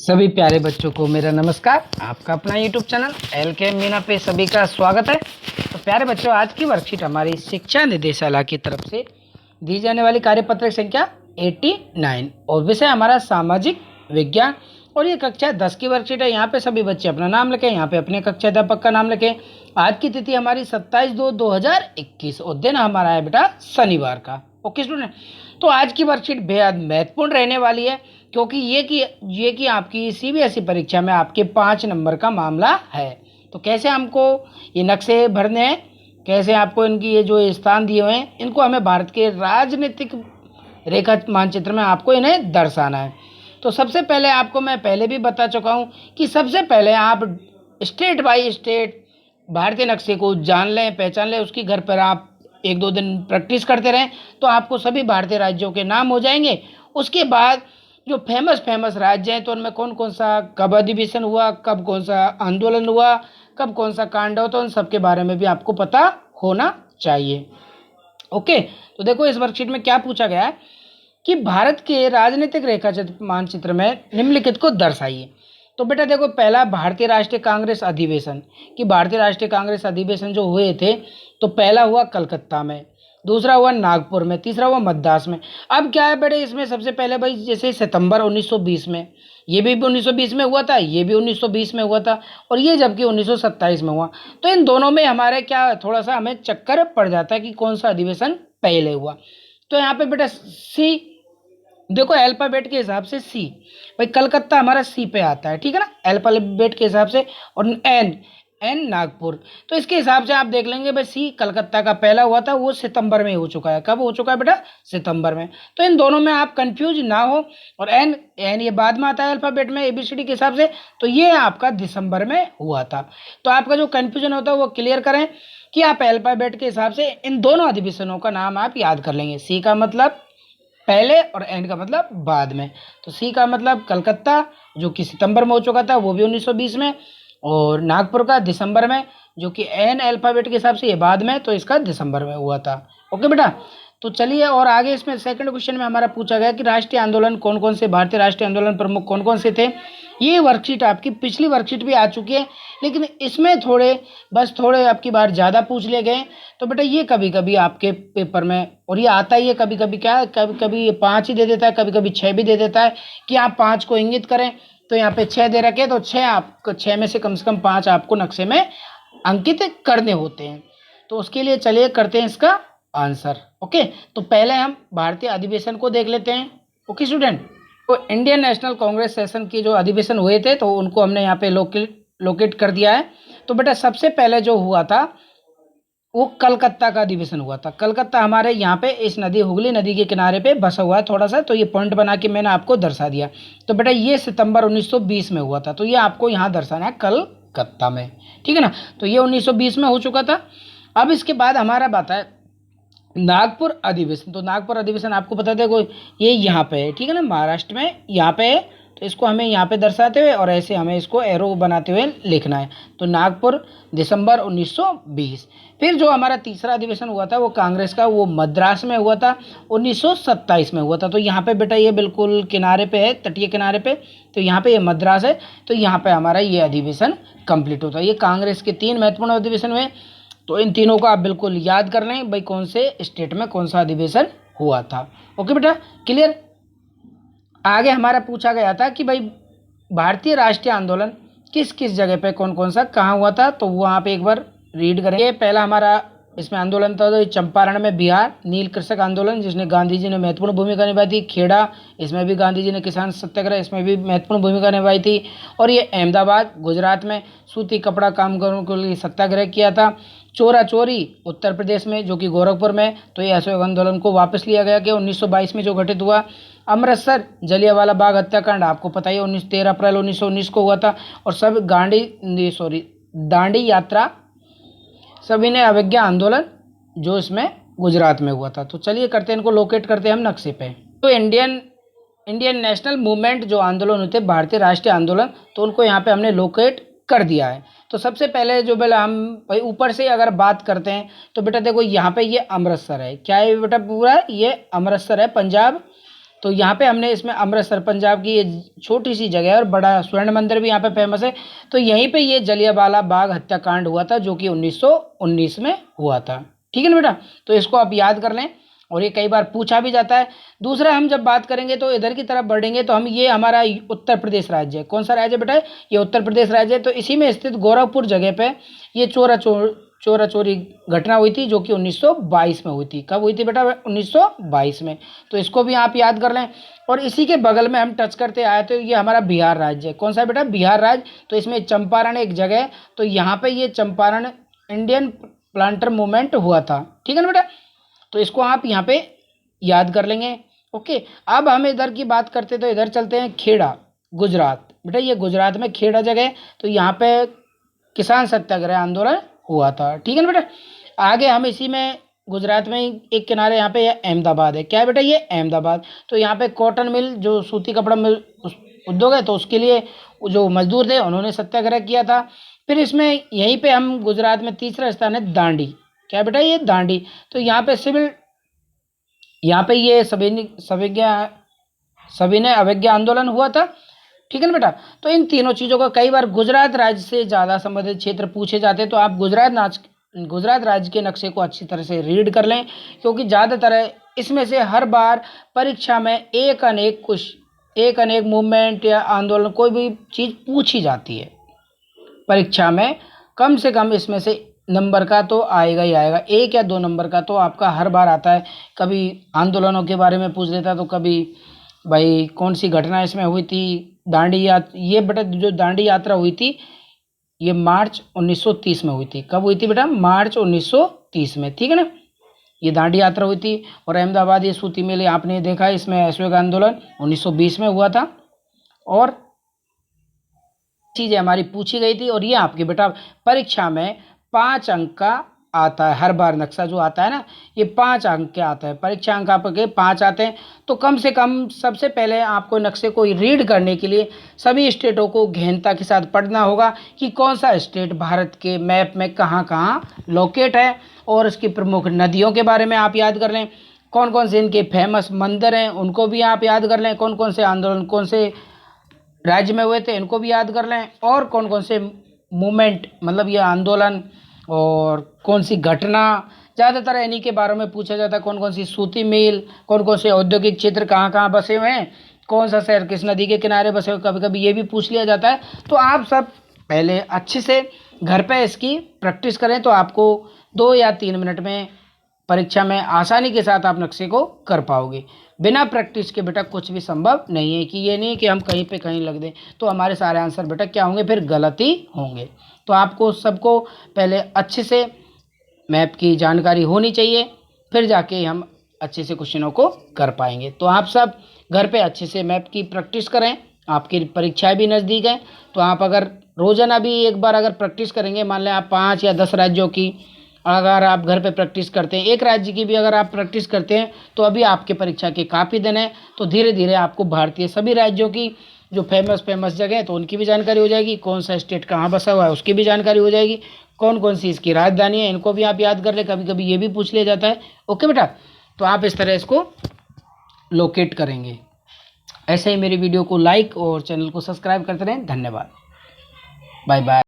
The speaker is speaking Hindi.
सभी प्यारे बच्चों को मेरा नमस्कार। आपका अपना यूट्यूब चैनल LK मीना पे सभी का स्वागत है। तो प्यारे बच्चों, आज की वर्कशीट हमारी शिक्षा निदेशालय की तरफ से दी जाने वाली कार्यपत्र संख्या 89 और विषय हमारा सामाजिक विज्ञान और ये कक्षा 10 की वर्कशीट है। यहाँ पे सभी बच्चे अपना नाम लिखें, यहाँ पे अपने कक्षा अध्यापक का नाम लिखें। आज की तिथि हमारी 27/2/2021 और दिन हमारा है बेटा शनिवार का। ओके स्टूडेंट, तो आज की वर्कशीट बेहद महत्वपूर्ण रहने वाली है क्योंकि ये कि आपकी CBSE परीक्षा में आपके 5 नंबर का मामला है। तो कैसे हमको ये नक्शे भरने हैं, कैसे आपको इनकी ये जो स्थान दिए हुए हैं इनको हमें भारत के राजनीतिक रेखा मानचित्र में आपको इन्हें दर्शाना है। तो सबसे पहले आपको मैं पहले भी बता चुका हूँ कि सबसे पहले आप स्टेट बाय स्टेट भारतीय नक्शे को जान लें, पहचान लें। उसकी घर पर आप 1-2 दिन प्रैक्टिस करते रहें तो आपको सभी भारतीय राज्यों के नाम हो जाएंगे। उसके बाद जो फेमस राज्य हैं तो उनमें कौन कौन सा कब अधिवेशन हुआ, कब कौन सा आंदोलन हुआ, कब कौन सा कांड हुआ, तो उन सब के बारे में भी आपको पता होना चाहिए। ओके, तो देखो इस वर्कशीट में क्या पूछा गया है कि भारत के राजनीतिक रेखा मानचित्र में निम्नलिखित को दर्शाइए। तो बेटा देखो, पहला भारतीय राष्ट्रीय कांग्रेस अधिवेशन, कि भारतीय राष्ट्रीय कांग्रेस अधिवेशन जो हुए थे तो पहला हुआ कलकत्ता में, दूसरा हुआ नागपुर में, तीसरा हुआ मद्रास में। अब क्या है बेटे, इसमें सबसे पहले भाई जैसे सितंबर 1920 में, ये भी 1920 में हुआ था, ये भी 1920 में हुआ था और ये जबकि 1927 में हुआ। तो इन दोनों में हमारे क्या थोड़ा सा हमें चक्कर पड़ जाता है कि कौन सा अधिवेशन पहले हुआ। तो यहाँ पे बेटा सी, देखो अल्फाबेट के हिसाब से सी, भाई कलकत्ता हमारा सी पे आता है, ठीक है ना, अल्फाबेट के हिसाब से। और एन नागपुर, तो इसके हिसाब से आप देख लेंगे भाई सी कलकत्ता का पहला हुआ था, वो सितंबर में हो चुका है। कब हो चुका है बेटा? सितंबर में। तो इन दोनों में आप कंफ्यूज ना हो। और एन ये बाद में आता है अल्फाबेट में ABCD के हिसाब से, तो ये आपका दिसंबर में हुआ था। तो आपका जो कंफ्यूजन होता है वो क्लियर करें कि आप अल्फाबेट के हिसाब से इन दोनों अधिवेशनों का नाम आप याद कर लेंगे। सी का मतलब पहले और एन का मतलब बाद में। तो सी का मतलब कलकत्ता जो कि सितंबर में हो चुका था, वो भी 1920 में, और नागपुर का दिसंबर में, जो कि एन अल्फाबेट के हिसाब से ये बाद में, तो इसका दिसंबर में हुआ था। ओके बेटा, तो चलिए और आगे इसमें सेकंड क्वेश्चन में हमारा पूछा गया कि राष्ट्रीय आंदोलन कौन कौन से, भारतीय राष्ट्रीय आंदोलन प्रमुख कौन कौन से थे। ये वर्कशीट आपकी पिछली वर्कशीट भी आ चुकी है, लेकिन इसमें थोड़े आपकी बार ज़्यादा पूछ लिए गए। तो बेटा ये कभी कभी आपके पेपर में, और ये आता ही है कभी कभी, क्या कभी कभी ये 5 ही दे देता है, कभी कभी 6 भी दे देता है कि आप 5 को इंगित करें। तो यहाँ पे 6 दे रखे, तो 6 में से कम 5 आपको नक्शे में अंकित करने होते हैं। तो उसके लिए चलिए करते हैं इसका आंसर। ओके, तो पहले हम भारतीय अधिवेशन को देख लेते हैं। ओके स्टूडेंट, तो इंडियन नेशनल कांग्रेस सेशन के जो अधिवेशन हुए थे तो उनको हमने यहाँ पे लोकेट कर दिया है। तो बेटा सबसे पहले जो हुआ था वो कलकत्ता का अधिवेशन हुआ था। कलकत्ता हमारे यहाँ पे इस नदी, हुगली नदी के किनारे पे बसा हुआ है थोड़ा सा, तो ये पॉइंट बना के मैंने आपको दर्शा दिया। तो बेटा ये सितंबर 1920 में हुआ था, तो ये आपको यहाँ दर्शाना है कलकत्ता में, ठीक है ना। तो ये 1920 में हो चुका था। अब इसके बाद हमारा बात है नागपुर अधिवेशन। तो नागपुर अधिवेशन आपको पता था कोई, ये यहाँ पे है, ठीक है ना, महाराष्ट्र में यहाँ पे है। तो इसको हमें यहाँ पे दर्शाते हुए और ऐसे हमें इसको एरो बनाते हुए लिखना है। तो नागपुर दिसंबर 1920। फिर जो हमारा तीसरा अधिवेशन हुआ था वो कांग्रेस का, वो मद्रास में हुआ था, 1927 में हुआ था। तो यहाँ पे बेटा ये बिल्कुल किनारे पे है, तटीय किनारे पे, तो यहाँ पे ये मद्रास है। तो यहाँ पे हमारा ये अधिवेशन कंप्लीट होता है। ये कांग्रेस के 3 महत्वपूर्ण अधिवेशन हुए, तो इन तीनों को आप बिल्कुल याद कर लें भाई कौन से स्टेट में कौन सा अधिवेशन हुआ था। ओके बेटा, क्लियर। आगे हमारा पूछा गया था कि भाई भारतीय राष्ट्रीय आंदोलन किस किस जगह पे कौन कौन सा कहाँ हुआ था, तो वहाँ पे एक बार रीड करेंगे। पहला हमारा इसमें आंदोलन था तो चंपारण में बिहार, नील कृषक आंदोलन जिसने गांधी जी ने महत्वपूर्ण भूमिका निभाई थी। खेड़ा, इसमें भी गांधी जी ने किसान सत्याग्रह, इसमें भी महत्वपूर्ण भूमिका निभाई थी। और ये अहमदाबाद गुजरात में सूती कपड़ा कामगारों के लिए सत्याग्रह किया था। चोरा चोरी उत्तर प्रदेश में, जो कि गोरखपुर में, तो ये अशोक आंदोलन को वापस लिया गया कि 1922 में जो घटित हुआ। अमृतसर जलियांवाला बाग हत्याकांड आपको पता ही 13 अप्रैल 1919 को हुआ था। और सब दांडी यात्रा, सभी ने अवज्ञा आंदोलन जो इसमें गुजरात में हुआ था। तो चलिए करते हैं, इनको लोकेट करते हैं हम नक्शे पे। तो इंडियन नेशनल मूवमेंट जो आंदोलन होते हैं, भारतीय राष्ट्रीय आंदोलन, तो उनको यहाँ पे हमने लोकेट कर दिया है। तो सबसे पहले जो बेटा हम भाई ऊपर से अगर बात करते हैं तो बेटा देखो यहाँ पे ये अमृतसर है, क्या है बेटा, पूरा ये अमृतसर है पंजाब। तो यहाँ पे हमने इसमें अमृतसर पंजाब की ये छोटी सी जगह है और बड़ा स्वर्ण मंदिर भी यहाँ पे फेमस है। तो यहीं पे ये जलियांवाला बाग हत्याकांड हुआ था जो कि 1919 में हुआ था। ठीक है ना बेटा, तो इसको आप याद कर लें और ये कई बार पूछा भी जाता है। दूसरा हम जब बात करेंगे तो इधर की तरफ बढ़ेंगे तो हम ये हमारा उत्तर प्रदेश राज्य है। कौन सा राज्य बेटा है? ये उत्तर प्रदेश राज्य है। तो इसी में स्थित गोरखपुर जगह पे ये चोरा चोरी घटना हुई थी जो कि 1922 में हुई थी। कब हुई थी बेटा? 1922 में। तो इसको भी आप याद कर लें। और इसी के बगल में हम टच करते आए तो ये हमारा बिहार राज्य है। कौन सा है बेटा? बिहार राज्य। तो इसमें चंपारण एक जगह है, तो यहाँ पे ये चंपारण इंडियन प्लांटर मूवमेंट हुआ था। ठीक है ना बेटा, तो इसको आप यहाँ पे याद कर लेंगे। ओके, अब हम इधर की बात करते तो इधर चलते हैं खेड़ा, गुजरात। बेटा ये गुजरात में खेड़ा जगह है, तो यहाँ पे किसान सत्याग्रह आंदोलन हुआ था। ठीक है ना बेटा, आगे हम इसी में गुजरात में ही एक किनारे यहाँ पे अहमदाबाद है। क्या है बेटा? ये अहमदाबाद। तो यहाँ पे कॉटन मिल जो सूती कपड़ा मिल उद्योग है, तो उसके लिए जो मजदूर थे उन्होंने सत्याग्रह किया था। फिर इसमें यहीं पे हम गुजरात में तीसरा स्थान है दांडी। क्या बेटा? ये दांडी। तो यहाँ पे यहाँ पे ये सविनय अवज्ञा आंदोलन हुआ था। ठीक है ना बेटा, तो इन तीनों चीज़ों का कई बार गुजरात राज्य से ज़्यादा संबंधित क्षेत्र पूछे जाते हैं, तो आप गुजरात राज्य के नक्शे को अच्छी तरह से रीड कर लें, क्योंकि ज़्यादातर इसमें से हर बार परीक्षा में एक अनेक मूवमेंट या आंदोलन कोई भी चीज़ पूछी जाती है परीक्षा में। कम से कम इसमें से नंबर का तो आएगा ही आएगा, 1 या 2 नंबर का तो आपका हर बार आता है। कभी आंदोलनों के बारे में पूछ लेता, तो कभी भाई कौन सी घटना इसमें हुई थी, ये बेटा जो दांडी यात्रा हुई थी ये मार्च 1930 में हुई थी। कब हुई थी बेटा? मार्च 1930 में। ठीक है ना, ये दांडी यात्रा हुई थी। और अहमदाबाद ये सूती मिल आपने देखा, इसमें असहयोग आंदोलन 1920 में हुआ था। और चीज़ें हमारी पूछी गई थी, और ये आपके बेटा परीक्षा में 5 अंक का आता है। हर बार नक्शा जो आता है ना, ये 5 अंक के आता है, परीक्षा अंक आपके 5 आते हैं। तो कम से कम सबसे पहले आपको नक्शे को रीड करने के लिए सभी स्टेटों को गहनता के साथ पढ़ना होगा कि कौन सा स्टेट भारत के मैप में कहाँ कहाँ लोकेट है, और इसकी प्रमुख नदियों के बारे में आप याद कर लें। कौन कौन से इनके फेमस मंदिर हैं उनको भी आप याद कर लें। कौन कौन से आंदोलन कौन से राज्य में हुए थे इनको भी याद कर लें। और कौन कौन से मूवमेंट मतलब ये आंदोलन और कौन सी घटना ज़्यादातर इन्हीं के बारे में पूछा जाता है। कौन कौन सी सूती मिल, कौन कौन से औद्योगिक क्षेत्र कहाँ कहाँ बसे हुए हैं, कौन सा शहर किस नदी के किनारे बसे हुए, कभी कभी ये भी पूछ लिया जाता है। तो आप सब पहले अच्छे से घर पे इसकी प्रैक्टिस करें, तो आपको 2 या 3 मिनट में परीक्षा में आसानी के साथ आप नक्शे को कर पाओगे। बिना प्रैक्टिस के बेटा कुछ भी संभव नहीं है, कि ये नहीं कि हम कहीं पे कहीं लग दें तो हमारे सारे आंसर बेटा क्या होंगे? फिर गलत ही होंगे। तो आपको सबको पहले अच्छे से मैप की जानकारी होनी चाहिए, फिर जाके हम अच्छे से क्वेश्चनों को कर पाएंगे। तो आप सब घर पे अच्छे से मैप की प्रैक्टिस करें। आपकी परीक्षाएं भी नज़दीक हैं, तो आप अगर रोज़ाना भी एक बार अगर प्रैक्टिस करेंगे, मान लें आप 5 या 10 राज्यों की अगर आप घर पे प्रैक्टिस करते हैं, एक राज्य की भी अगर आप प्रैक्टिस करते हैं, तो अभी आपके परीक्षा के काफ़ी दिन हैं। तो धीरे धीरे आपको भारतीय सभी राज्यों की जो फेमस जगह है तो उनकी भी जानकारी हो जाएगी, कौन सा स्टेट कहाँ बसा हुआ है उसकी भी जानकारी हो जाएगी, कौन कौन सी इसकी राजधानी है इनको भी आप याद कर ले, कभी कभी ये भी पूछ लिया जाता है। ओके बेटा, तो आप इस तरह इसको लोकेट करेंगे। ऐसे ही मेरी वीडियो को लाइक और चैनल को सब्सक्राइब करते रहें। धन्यवाद, बाय बाय।